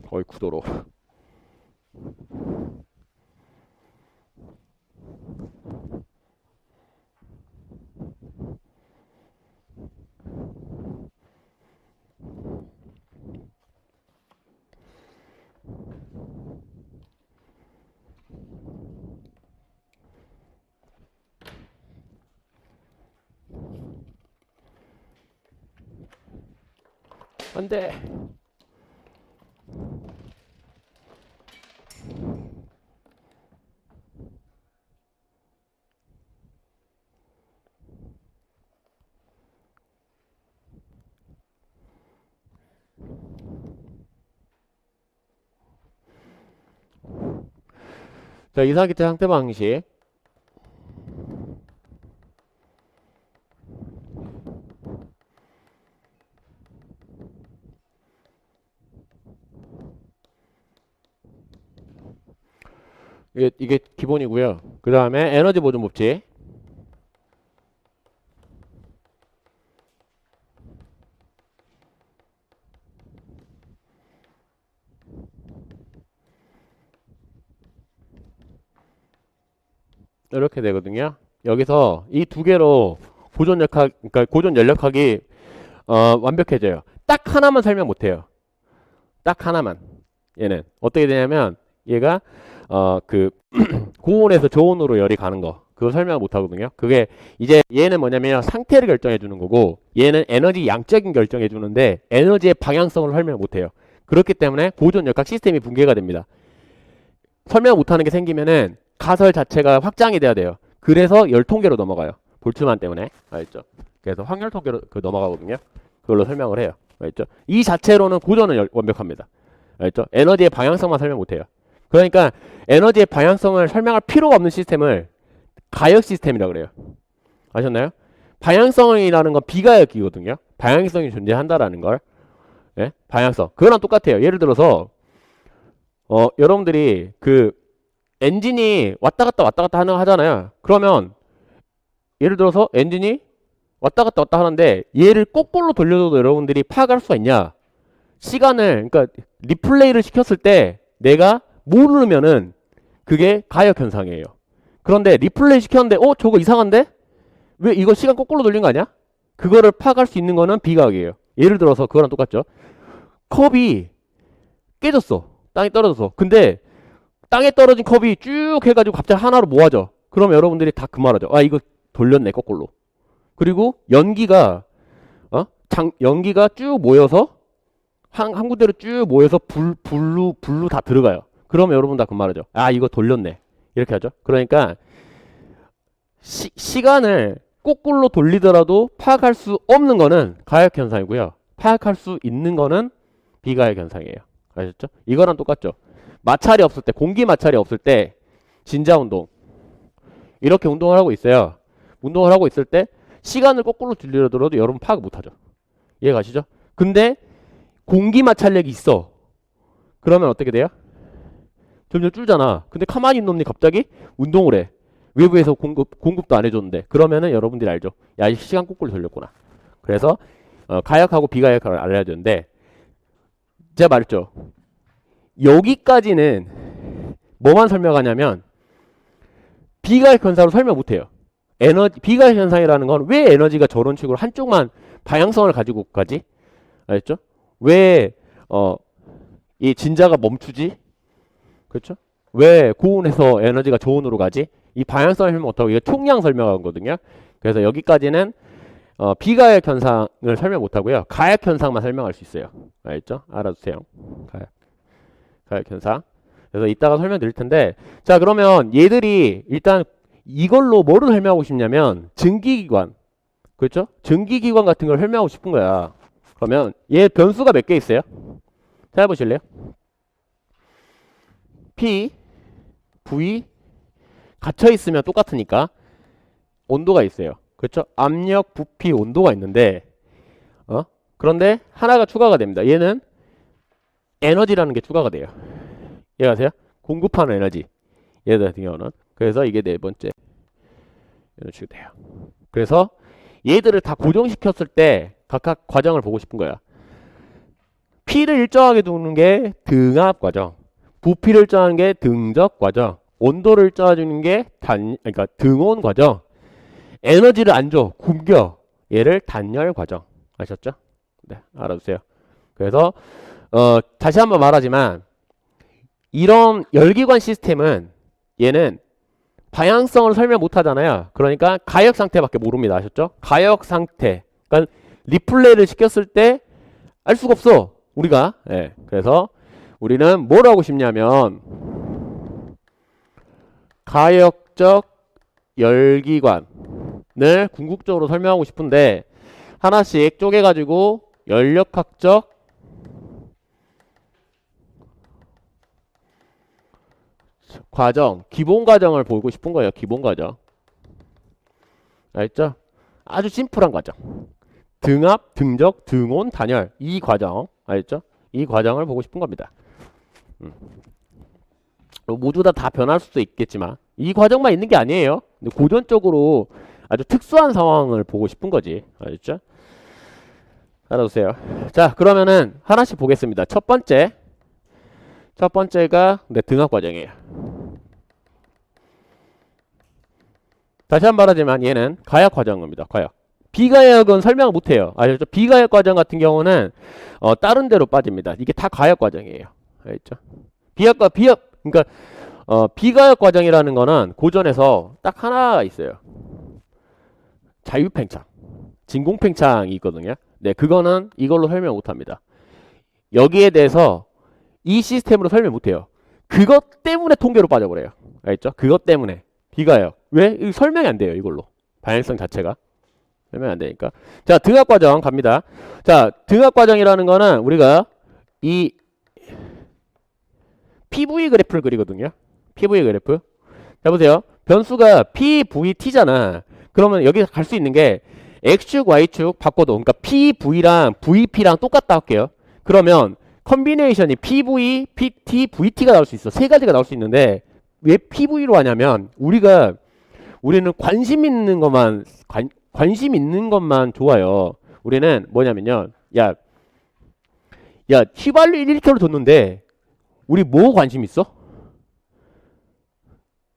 거의 구도로. 안 돼. 자, 이상기체 상태 방식. 이게 기본이고요. 그 다음에 에너지 보존 법칙. 이렇게 되거든요. 여기서 이 두 개로 고존 역학, 그러니까 고존 연력학이 완벽해져요. 딱 하나만 설명 못해요. 딱 하나만. 얘는 어떻게 되냐면 얘가 그 고온에서 저온으로 열이 가는 거 그거 설명 못 하거든요. 그게 이제 얘는 뭐냐면 상태를 결정해 주는 거고 얘는 에너지 양적인 결정해 주는데 에너지의 방향성을 설명 못 해요. 그렇기 때문에 고존 역학 시스템이 붕괴가 됩니다. 설명 못 하는 게 생기면은 가설 자체가 확장이 돼야 돼요. 그래서 열 통계로 넘어가요. 볼트만 때문에. 알죠? 그래서 확열 통계로 넘어가거든요. 그걸로 설명을 해요. 알죠? 이 자체로는 고전은 완벽합니다. 알죠? 에너지의 방향성만 설명 못 해요. 그러니까 에너지의 방향성을 설명할 필요가 없는 시스템을 가역 시스템이라고 그래요. 아셨나요? 방향성이라는 건 비가역이거든요. 방향성이 존재한다라는 걸. 예? 방향성. 그거랑 똑같아요. 예를 들어서 여러분들이 그 엔진이 왔다 갔다 하잖아요. 그러면 예를 들어서 엔진이 왔다 갔다 하는데 얘를 거꾸로 돌려도 여러분들이 파악할 수가 있냐? 시간을 그러니까 리플레이를 시켰을 때 내가 모르면은 그게 가역 현상이에요. 그런데 리플레이 시켰는데 저거 이상한데? 왜 이거 시간 거꾸로 돌린 거 아니야? 그거를 파악할 수 있는 거는 비가역이에요. 예를 들어서 그거랑 똑같죠. 컵이 깨졌어. 땅에 떨어져서. 근데 땅에 떨어진 컵이 쭉 해가지고 갑자기 하나로 모아져. 그럼 여러분들이 다 그 말하죠. 아, 이거 돌렸네, 거꾸로. 그리고 연기가 연기가 쭉 모여서 한 군데로 쭉 모여서 불로 다 들어가요. 그러면 여러분 다 그 말하죠. 아, 이거 돌렸네. 이렇게 하죠. 그러니까 시간을 거꾸로 돌리더라도 파악할 수 없는 거는 가역 현상이고요. 파악할 수 있는 거는 비가역 현상이에요. 아셨죠? 이거랑 똑같죠. 마찰이 없을 때, 공기 마찰이 없을 때 진자 운동 이렇게 운동을 하고 있어요. 운동을 하고 있을 때 시간을 거꾸로 돌리더라도 여러분 파악 못하죠. 이해 가시죠? 근데 공기 마찰력이 있어. 그러면 어떻게 돼요? 점점 줄잖아. 근데 가만히 있는 놈이 갑자기 운동을 해. 외부에서 공급도 안 해줬는데. 그러면은 여러분들이 알죠. 야, 이 시간 거꾸로 돌렸구나. 그래서 가역하고 비가역을 알아야 되는데 제가 말했죠. 여기까지는 뭐만 설명하냐면 비가역 현상으로 설명 못해요. 비가역 현상이라는 건 왜 에너지가 저런 식으로 한쪽만 방향성을 가지고 가지? 알겠죠? 왜 이 진자가 멈추지? 그렇죠? 왜 고온에서 에너지가 저온으로 가지? 이 방향성을 설명 못하고 이거 총량 설명하거든요. 그래서 여기까지는 비가역 현상을 설명 못하고요. 가역 현상만 설명할 수 있어요. 알겠죠? 알아두세요. 가역 현상. 그래서 이따가 설명드릴 텐데 자 그러면 얘들이 일단 이걸로 뭐를 설명하고 싶냐면 증기기관 그렇죠? 증기기관 같은 걸 설명하고 싶은 거야. 그러면 얘 변수가 몇 개 있어요? 찾아보실래요? P, V 갇혀 있으면 똑같으니까 온도가 있어요. 그렇죠? 압력, 부피, 온도가 있는데 그런데 하나가 추가가 됩니다. 얘는 에너지라는 게 추가가 돼요. 이해가세요? 공급하는 에너지. 얘들 같은 경우는 그래서 이게 네 번째 이런 식으로 돼요. 그래서 얘들을 다 고정시켰을 때 각각 과정을 보고 싶은 거야. P를 일정하게 두는 게 등압 과정, 부피를 일정하는 게 등적 과정, 온도를 일정해주는 게 그러니까 등온 과정, 에너지를 안 줘, 굶겨, 얘를 단열 과정. 아셨죠? 네, 알아두세요. 그래서 다시 한번 말하지만 이런 열기관 시스템은 얘는 방향성을 설명 못 하잖아요. 그러니까 가역 상태밖에 모릅니다. 아셨죠? 가역 상태. 그러니까 리플레이를 시켰을 때 알 수가 없어. 우리가. 예. 그래서 우리는 뭘 하고 싶냐면 가역적 열기관을 궁극적으로 설명하고 싶은데 하나씩 쪼개가지고 열역학적 과정, 기본 과정을 보고 싶은 거예요. 기본 과정. 알죠? 아주 심플한 과정. 등압, 등적, 등온, 단열. 이 과정. 알죠? 이 과정을 보고 싶은 겁니다. 모두 다 변할 수도 있겠지만 이 과정만 있는 게 아니에요. 근데 고전적으로 아주 특수한 상황을 보고 싶은 거지. 알죠? 알아두세요. 자, 그러면은 하나씩 보겠습니다. 첫 번째가 등압 과정이에요. 다시 한 번 말하지만 얘는 가역 과정입니다. 가역. 비가역은 설명을 못해요. 아시죠? 비가역 과정 같은 경우는 다른 데로 빠집니다. 이게 다 가역 과정이에요. 알죠? 그러니까 비가역 과정이라는 거는 고전에서 딱 하나 있어요. 자유팽창, 진공팽창이 있거든요. 네, 그거는 이걸로 설명 못합니다. 여기에 대해서 이 시스템으로 설명 못해요. 그것 때문에 통계로 빠져버려요. 알죠? 그것 때문에 비가역. 왜? 설명이 안 돼요. 이걸로 방향성 자체가 설명 안 되니까. 자, 등압 과정 갑니다. 자, 등압 과정이라는 거는 우리가 이 PV 그래프를 그리거든요. PV 그래프. 자, 보세요. 변수가 PVT잖아. 그러면 여기서 갈 수 있는 게 X축, Y축 바꿔도, 그러니까 PV랑 VP랑 똑같다 할게요. 그러면 컨비네이션이 PV, PT, VT가 나올 수 있어. 세 가지가 나올 수 있는데 왜 PV로 하냐면 우리는 관심 있는 것만 좋아요. 우리는 뭐냐면요. 야, 휘발유 1리터를 줬는데 우리 뭐 관심 있어?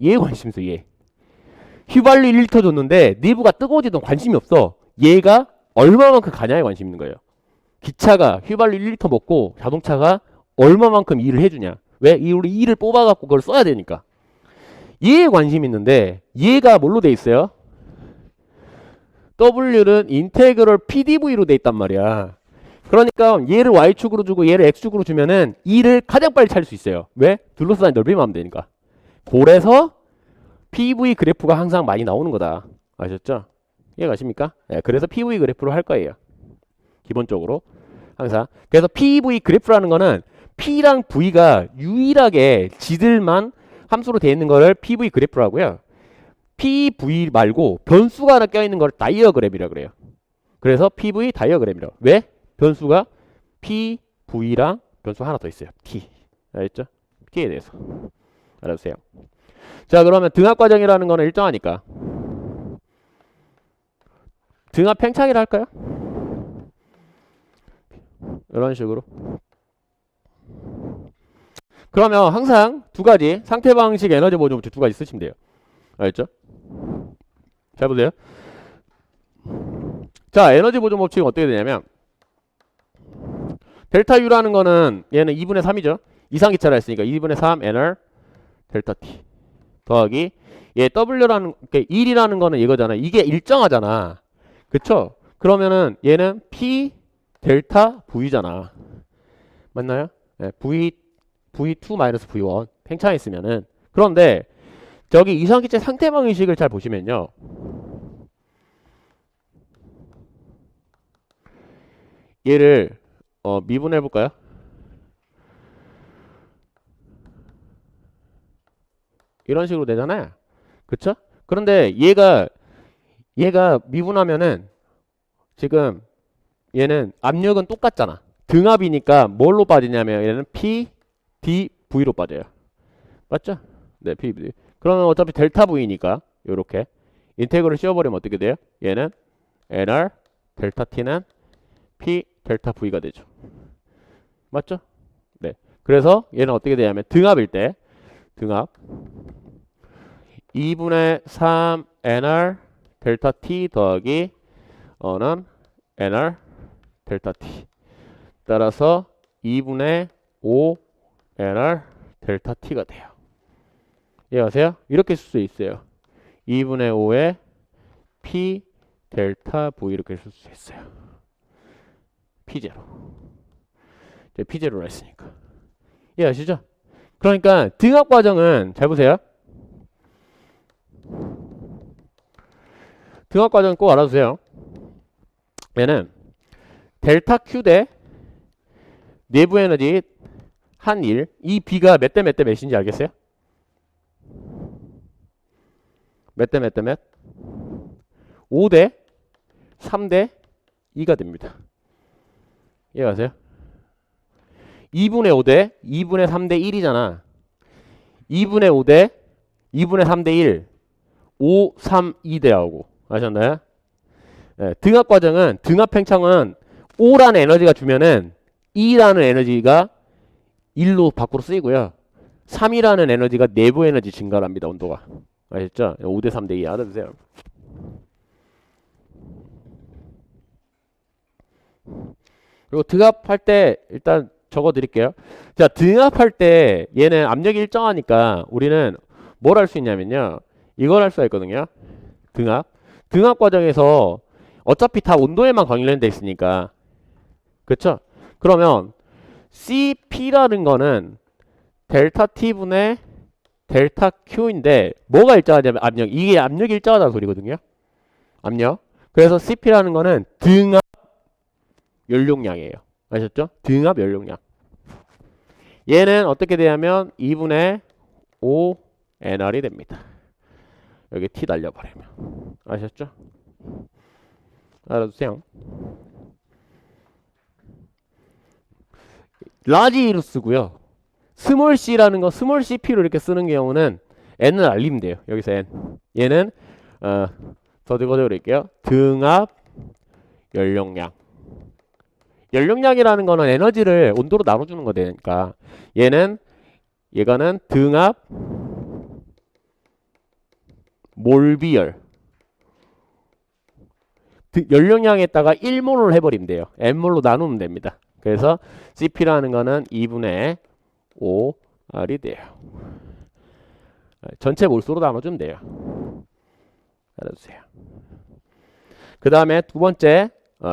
얘 관심 있어, 얘. 휘발유 1리터 줬는데 내부가 뜨거워지던 관심이 없어. 얘가 얼마만큼 가냐에 관심 있는 거예요. 기차가 휘발유 1리터 먹고 자동차가 얼마만큼 일을 해주냐. 왜? 우리 일을 뽑아갖고 그걸 써야 되니까. 얘에 관심 있는데 얘가 뭘로 돼 있어요? W는 인테그럴 PDV로 돼 있단 말이야. 그러니까 얘를 Y축으로 주고 얘를 X축으로 주면은 E를 가장 빨리 찾을 수 있어요. 왜? 둘러싸인 넓이만 하면 되니까. 그래서 PV 그래프가 항상 많이 나오는 거다. 아셨죠? 이해가십니까? 네, 그래서 PV 그래프로 할 거예요. 기본적으로 항상. 그래서 PV 그래프라는 거는 P랑 V가 유일하게 지들만 함수로 되어 있는 거를 PV 그래프라고요. PV 말고 변수가 하나 껴있는 걸 다이어그램이라고 그래요. 그래서 PV 다이어그램이라고. 왜? 변수가 PV랑 변수 하나 더 있어요. T. 알겠죠? T에 대해서 알아주세요. 자, 그러면 등압 과정이라는 거는 일정하니까 등압 팽창이라 할까요? 이런 식으로. 그러면 항상 두 가지 상태 방식 에너지 보존 법칙 두 가지 쓰시면 돼요. 알겠죠? 잘 보세요. 자, 에너지 보존 법칙은 어떻게 되냐면 델타 U라는 거는 얘는 2분의 3이죠. 이상기차라 했으니까 2분의 3 NR 델타 T 더하기 얘 W라는 1이라는 거는 이거잖아. 이게 일정하잖아. 그쵸? 그러면은 얘는 P 델타 V잖아. 맞나요? 네, V2 마이너스 V1 팽창했으면은. 그런데 저기 이상기체 상태방 의식을 잘 보시면요. 얘를 미분해 볼까요? 이런 식으로 되잖아요. 그쵸? 그런데 얘가 미분하면은 지금 얘는 압력은 똑같잖아. 등압이니까 뭘로 빠지냐면 얘는 P, D, V로 빠져요. 맞죠? 네, P, D. 그러면 어차피 델타 V니까 요렇게 인테그럴 씌워버리면 어떻게 돼요? 얘는 NR 델타 T는 P 델타 V가 되죠. 맞죠? 네. 그래서 얘는 어떻게 되냐면 등압일 때 등압 2분의 3 NR 델타 T 더하기 는 NR 델타 T 따라서 2분의 5 NR 델타 T가 돼요. 이해하세요? 이렇게 쓸 수 있어요. 2분의 5에 P 델타 V 이렇게 쓸 수 있어요. P0. P0로 했으니까. 이해하시죠? 그러니까 등압 과정은 잘 보세요. 등압 과정은 꼭 알아두세요. 얘는 델타 Q 대 내부 에너지 한 1. 이 B가 몇 대 몇 대 몇인지 알겠어요? 몇 대 몇 대 몇? 5대 3대 2가 됩니다. 이해가세요? 2분의 5대 2분의 3대 1이잖아. 2분의 5대 2분의 3대 1 5, 3, 2대 나오고 아셨나요? 네, 등압 과정은 등압 팽창은 5라는 에너지가 주면은 2라는 에너지가 1로 밖으로 쓰이고요. 3이라는 에너지가 내부 에너지 증가를 합니다. 온도가. 아셨죠? 5대 3대 2 알아두세요. 그리고 등압할 때 일단 적어 드릴게요. 자, 등압할 때 얘는 압력이 일정하니까 우리는 뭘 할 수 있냐면요. 이걸 할 수가 있거든요. 등압 과정에서 어차피 다 온도에만 관련돼 있으니까. 그쵸? 그러면 CP라는 거는 델타 T분의 델타 Q인데 뭐가 일정하냐면 압력. 이게 압력이 일정하다는 소리거든요. 압력. 그래서 CP라는 거는 등압 연료량이에요. 아셨죠? 등압 연료량. 얘는 어떻게 되냐면 2분의 5 NR이 됩니다. 여기 T 날려버리면. 아셨죠? 알아두세요. 라지로 쓰고요. 스몰 c라는 거 스몰 cp로 이렇게 쓰는 경우는 n을 알리면 돼요. 여기서 n. 얘는 더 적어드릴게요. 등압 연료량. 연료량이라는 거는 에너지를 온도로 나눠주는 거니까 얘가는 등압 몰비열. 연료량에다가 1몰을 해버리면 돼요. n몰로 나누면 됩니다. 그래서 CP라는 거는 2분의 5R이 돼요. 전체 몰수로 나눠주면 돼요. 알아두세요. 그 다음에 두 번째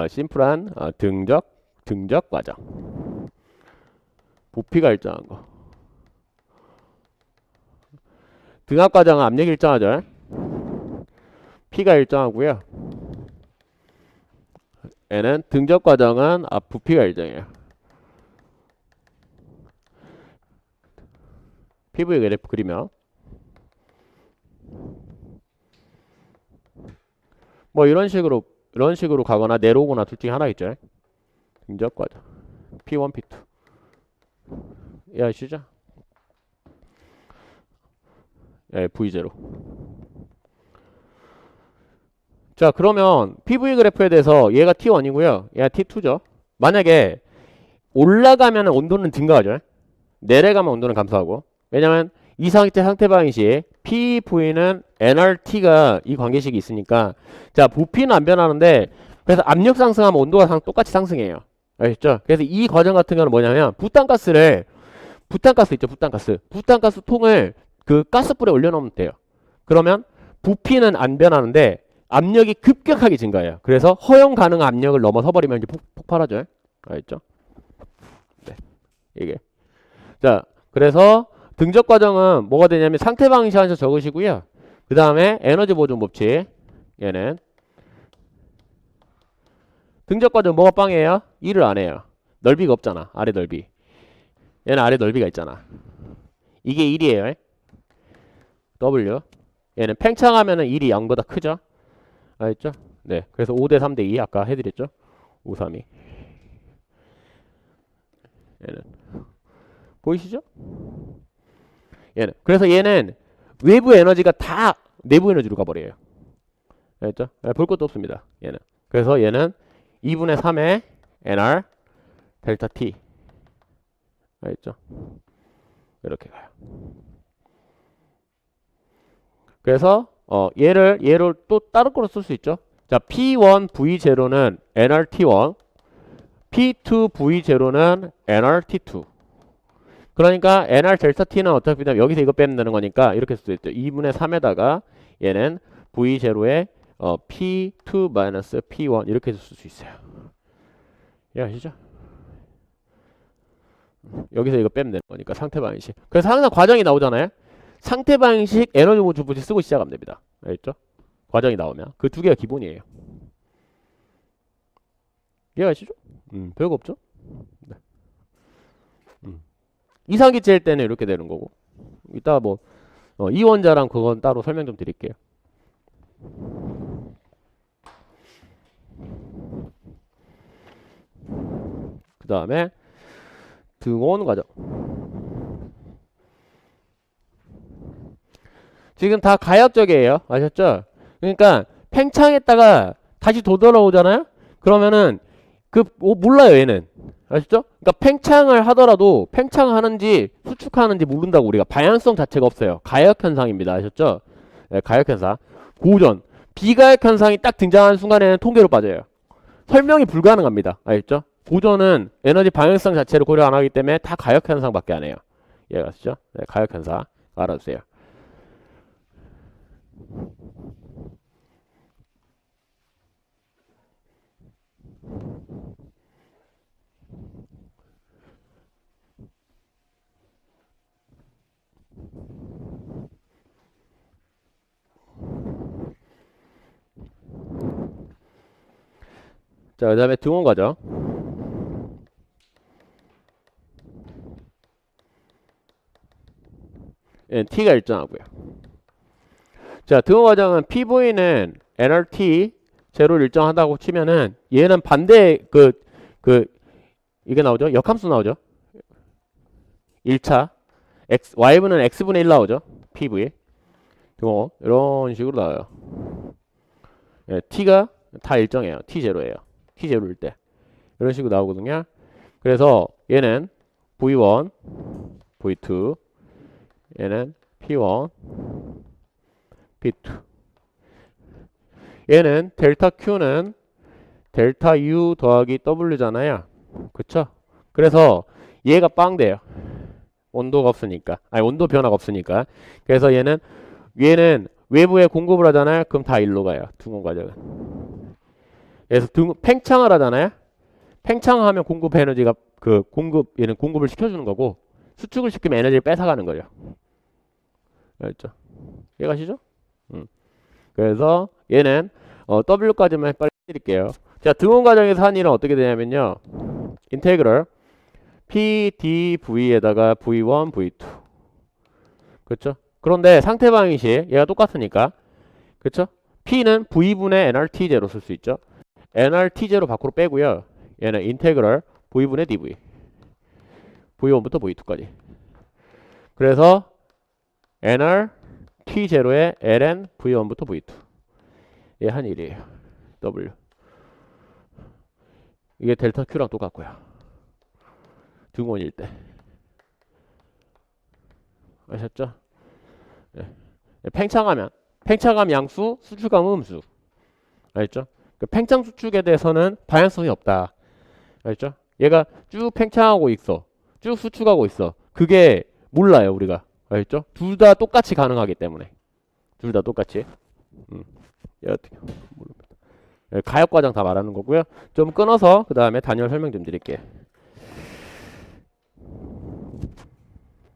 심플한 등적 과정. 부피가 일정한 거. 등압 과정은 압력이 일정하죠. P가 일정하고요. 얘는 등적 과정은 부피가 일정해요. PV 그래프 그리면 뭐 이런 식으로 가거나 내려오거나 둘 중에 하나겠죠. 등적 과정 P1, P2 이해하시죠? 예, V0. 자, 그러면 PV 그래프에 대해서 얘가 T1이고요. 얘가 T2죠. 만약에 올라가면 온도는 증가하죠. 내려가면 온도는 감소하고. 왜냐면 이 상태 방식 PV는 nRT가 이 관계식이 있으니까 자, 부피는 안 변하는데 그래서 압력 상승하면 온도가 똑같이 상승해요. 아시죠? 그래서 이 과정 같은 경우는 뭐냐면 부탄가스 있죠. 부탄가스 통을 그 가스불에 올려놓으면 돼요. 그러면 부피는 안 변하는데 압력이 급격하게 증가해요. 그래서 허용 가능한 압력을 넘어서 버리면 이제 폭발하죠. 알겠죠? 네. 이게. 자, 그래서 등적 과정은 뭐가 되냐면 상태 방식 하셔서 적으시고요. 그 다음에 에너지 보존 법칙. 얘는 등적 과정 뭐가 빵이에요? 1을 안 해요. 넓이가 없잖아. 아래 넓이. 얘는 아래 넓이가 있잖아. 이게 1이에요. W. 얘는 팽창하면은 1이 0보다 크죠? 알겠죠? 네. 그래서 5대 3대 2 아까 해드렸죠? 5, 3, 2. 얘는 보이시죠? 그래서 얘는 외부 에너지가 다 내부 에너지로 가버려요. 알겠죠? 볼 것도 없습니다. 얘는. 그래서 얘는 2분의 3의 NR 델타 T. 알겠죠? 이렇게 가요. 그래서 얘를 또 다른 거로 쓸 수 있죠. 자, P1V0는 nRT1, P2V0는 nRT2. 그러니까 nR 델타 T는 어차피 여기서 이거 빼면 되는 거니까 이렇게 쓸 수 있죠. 2분의 3에다가 얘는 V0의 P2-P1 이렇게 쓸 수 있어요. 이해하시죠? 여기서 이거 빼면 되는 거니까 상태 방식. 그래서 항상 과정이 나오잖아요. 상태 방식, 에너지 모주부지 쓰고 시작하면 됩니다. 알겠죠? 과정이 나오면 그 두 개가 기본이에요. 이해가시죠? 별거 없죠? 네. 이상기 째일 때는 이렇게 되는 거고. 이따 뭐 이원자랑 그건 따로 설명 좀 드릴게요. 그 다음에 등온 과정. 지금 다 가역적이에요. 아셨죠? 그러니까 팽창했다가 다시 도돌아오잖아요? 그러면은 몰라요 얘는. 아시죠? 그러니까 팽창을 하더라도 팽창하는지 수축하는지 모른다고. 우리가 방향성 자체가 없어요. 가역 현상입니다. 아셨죠? 네, 가역 현상. 고전 비가역 현상이 딱 등장하는 순간에는 통계로 빠져요. 설명이 불가능합니다. 알겠죠? 고전은 에너지 방향성 자체를 고려 안 하기 때문에 다 가역 현상밖에 안 해요. 이해가시죠? 네, 가역 현상 알아주세요. 자, 그 다음에 등원 과정. 예, T가 일정하고요. 자, 등원 과정은 PV는 nRT 제로를 일정하다고 치면은 얘는 반대 이게 나오죠? 역함수 나오죠? 1차 Y분은 X분의 1 나오죠? PV 등원 이런 식으로 나와요. 예, T가 다 일정해요. T0예요. T0일 때 이런 식으로 나오거든요. 그래서 얘는 V1, V2 얘는 P1, P2 얘는 델타 Q는 델타 U 더하기 W잖아요. 그쵸? 그래서 얘가 빵돼요. 온도가 없으니까. 아니 온도 변화가 없으니까. 그래서 얘는 외부에 공급을 하잖아요. 그럼 다 일로 가요. 등원 과정은. 그래서 팽창을 하잖아요. 팽창하면 공급 에너지가 얘는 공급을 시켜주는 거고 수축을 시키면 에너지를 뺏어가는 거죠. 알죠? 이해가시죠? 그래서 얘는 W까지만 빨리 드릴게요. 자, 등원 과정에서 한 일은 어떻게 되냐면요. 인테그럴 PdV에다가 V1, V2. 그렇죠? 그런데 상태 방식이 얘가 똑같으니까. 그렇죠? P는 V분의 nRT 제로 쓸 수 있죠. nRT 제로 밖으로 빼고요. 얘는 인테그럴 V분의 dV. V1부터 V2까지. 그래서 nRT 제로의 ln V1부터 V2. 얘 한 일이에요. W. 이게 델타 Q랑 똑같고요. 등원일 때. 아셨죠? 네. 팽창하면 양수, 수축하면 음수. 알겠죠? 그 팽창 수축에 대해서는 방향성이 없다. 알겠죠? 얘가 쭉 팽창하고 있어. 쭉 수축하고 있어. 그게 몰라요, 우리가. 알겠죠? 둘 다 똑같이 가능하기 때문에. 둘 다 똑같이. 어떻게 모릅니다. 가역 과정 다 말하는 거고요. 좀 끊어서 그 다음에 단열 설명 좀 드릴게요.